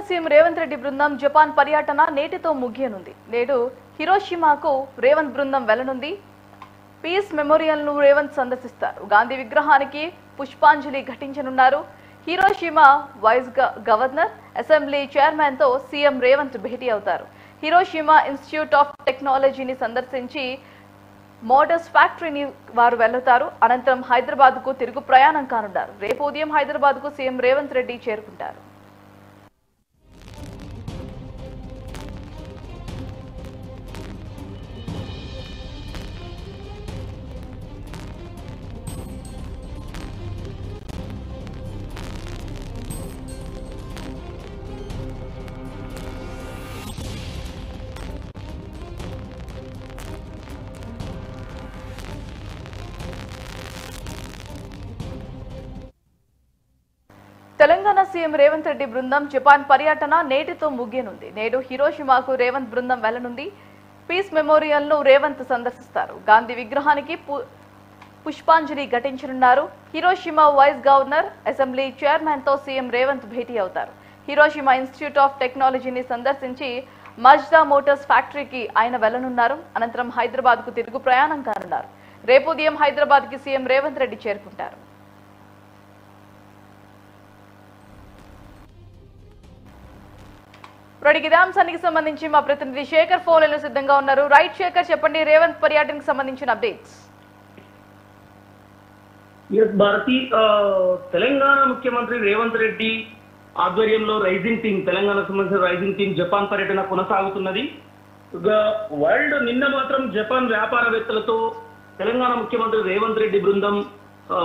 CM Revanth Reddy బృందం Japan పర్యటన నేటితో ముగియనుంది. నేడు హిరోషిమాకు రేవంత్ బృందం వెళ్లనుంది. పీస్ మెమోరియల్ ను రేవంత్ సందర్శిస్తారు. గాంధీ విగ్రహానికి పుష్పాంజలి ఘటించనున్నారు. Hiroshima vice governor, assembly chairman తో సీఎం రేవంత్ భేటీ అవుతారు. హిరోషిమా ఇన్స్టిట్యూట్ ఆఫ్ టెక్నాలజీని సందర్శించి మోటార్స్ ఫ్యాక్టరీని వారు వెళ్తారు. అనంతరం హైదరాబాద్ కు తిరుగు ప్రయాణం కానున్నారు. రేపు ఉదయం హైదరాబాద్ కు సీఎం రేవంత్ రెడ్డి చేరుకుంటారు. తెలంగాణ సీఎం రేవంత్ రెడ్డి బృందం జపాన్ పర్యటన నేటితో ముగియనుంది. నేడు హిరోషిమాకు రేవంత్ బృందం వెళ్లనుంది. పీస్ మెమోరియల్ ను రేవంత్ సందర్శిస్తారు. గాంధీ విగ్రహానికి పుష్పాంజలి ఘటించనున్నారు. Hiroshima vice governor, assembly chairman తో సీఎం రేవంత్ భేటీ అవుతారు. హిరోషిమా ఇన్స్టిట్యూట్ ఆఫ్ టెక్నాలజీని సందర్శించి మజ్దా మోటార్స్ ఫ్యాక్టరీకి ఆయన వెళ్లనున్నారు. అనంతరం హైదరాబాద్ కు తిరుగు ప్రయాణం కానున్నారు. రేపు ఉదయం హైదరాబాద్ కి సీఎం రేవంత్ రెడ్డి చేరుకుంటారు. ఇదే అంశానికి సంబంధించి మా ప్రతినిధి శేఖర్ ఫోన్ లైన్ సిద్ధంగా ఉన్నారు. రైట్ శేఖర్, చెప్పండి, రేవంత్ పర్యటనకు సంబంధించిన అప్డేట్స్. భారతి, తెలంగాణ ముఖ్యమంత్రి రేవంత్ రెడ్డి ఆధ్వర్యంలో రైజింగ్ టీం, తెలంగాణకు సంబంధించిన రైజింగ్ టీం జపాన్ పర్యటన కొనసాగుతున్నది. వరల్డ్ నిన్న మాత్రం జపాన్ వ్యాపారవేత్తలతో తెలంగాణ ముఖ్యమంత్రి రేవంత్ రెడ్డి బృందం,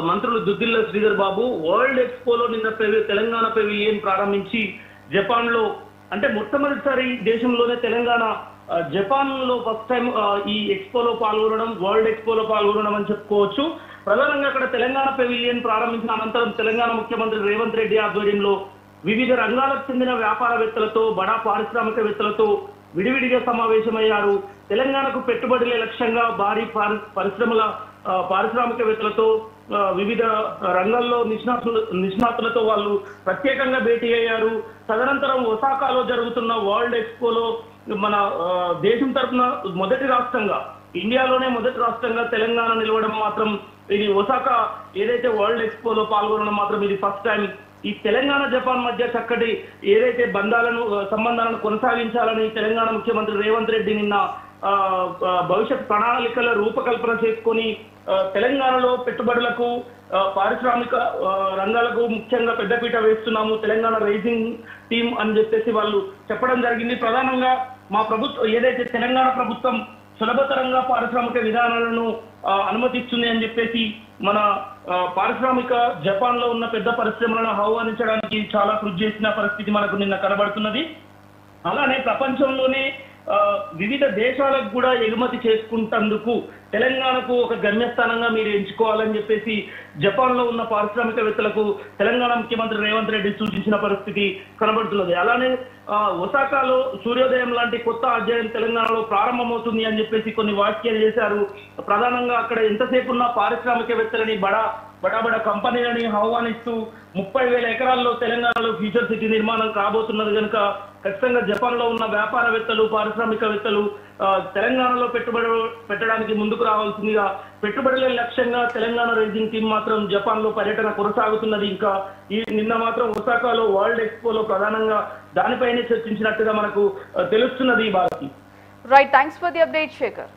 మంత్రులు దుద్దిల్ల శ్రీధర్ బాబు వరల్డ్ ఎక్స్పోలో నిన్న తెలంగాణ పెవిలియన్ ప్రారంభించి జపాన్ లో, అంటే మొట్టమొదటిసారి దేశంలోనే తెలంగాణ జపాన్ లో ఫస్ట్ టైం ఈ ఎక్స్పోలో పాల్గొనడం, వరల్డ్ ఎక్స్పోలో పాల్గొనడం అని చెప్పుకోవచ్చు. ప్రధానంగా అక్కడ తెలంగాణ పెవిలియన్ ప్రారంభించిన అనంతరం తెలంగాణ ముఖ్యమంత్రి రేవంత్ రెడ్డి ఆధ్వర్యంలో వివిధ రంగాలకు చెందిన వ్యాపారవేత్తలతో, బడా పారిశ్రామికవేత్తలతో విడివిడిగా సమావేశమయ్యారు. తెలంగాణకు పెట్టుబడుల లక్ష్యంగా భారీ పరిశ్రమల పారిశ్రామికవేత్తలతో, వివిధ రంగాల్లో నిష్ణాతులతో వాళ్ళు ప్రత్యేకంగా భేటీ అయ్యారు. తదనంతరం ఒసాకాలో జరుగుతున్న వరల్డ్ ఎక్స్పోలో మన దేశం తరఫున మొదటి రాష్ట్రంగా, ఇండియాలోనే మొదటి రాష్ట్రంగా తెలంగాణ నిలవడం మాత్రం, ఇది ఒసాకా ఏదైతే వరల్డ్ ఎక్స్పోలో పాల్గొనడం మాత్రం ఇది ఫస్ట్ టైం. ఈ తెలంగాణ జపాన్ మధ్య చక్కటి ఏదైతే సంబంధాలను కొనసాగించాలని తెలంగాణ ముఖ్యమంత్రి రేవంత్ రెడ్డి నిన్న భవిష్యత్ ప్రణాళికల రూపకల్పన చేసుకొని తెలంగాణలో పెట్టుబడులకు, పారిశ్రామిక రంగాలకు ముఖ్యంగా పెద్దపీట వేస్తున్నాము, తెలంగాణ రైజింగ్ టీం అని చెప్పేసి వాళ్ళు చెప్పడం జరిగింది. ప్రధానంగా మా ప్రభుత్వం ఏదైతే తెలంగాణ ప్రభుత్వం సులభతరంగా పారిశ్రామిక విధానాలను అనుమతిస్తుంది అని చెప్పేసి మన పారిశ్రామిక జపాన్ లో ఉన్న పెద్ద పరిశ్రమలను ఆహ్వానించడానికి చాలా కృషి చేసిన పరిస్థితి మనకు నిన్న కనబడుతున్నది. అలానే ప్రపంచంలోనే వివిధ దేశాలకు కూడా ఎగుమతి చేసుకుంటందుకు తెలంగాణకు ఒక గమ్యస్థానంగా మీరు ఎంచుకోవాలని చెప్పేసి జపాన్ లో ఉన్న పారిశ్రామికవేత్తలకు తెలంగాణ ముఖ్యమంత్రి రేవంత్ రెడ్డి సూచించిన పరిస్థితి కనబడుతున్నది. అలానే ఒసాకాలో సూర్యోదయం లాంటి కొత్త అధ్యాయం తెలంగాణలో ప్రారంభమవుతుంది అని చెప్పేసి కొన్ని వ్యాఖ్యలు చేశారు. ప్రధానంగా అక్కడ ఎంతసేపు ఉన్న పారిశ్రామికవేత్తలని, బడా కంపెనీలని ఆహ్వానిస్తూ 30,000 ఎకరాల్లో తెలంగాణలో ఫ్యూచర్ సిటీ నిర్మాణం కాబోతున్నది కనుక ఖచ్చితంగా జపాన్ లో ఉన్న వ్యాపారవేత్తలు, పారిశ్రామికవేత్తలు తెలంగాణలో పెట్టుబడి పెట్టడానికి ముందుకు రావాల్సిందిగా, పెట్టుబడుల లక్ష్యంగా తెలంగాణ రైజింగ్ టీం మాత్రం జపాన్ లో పర్యటన కొనసాగుతున్నది. ఇంకా నిన్న మాత్రం ఒసాకాలో వరల్డ్ ఎక్స్పోలో ప్రధానంగా దానిపైనే చర్చించినట్టుగా మనకు తెలుస్తున్నది. Bharati, right, thanks for the update Shekhar.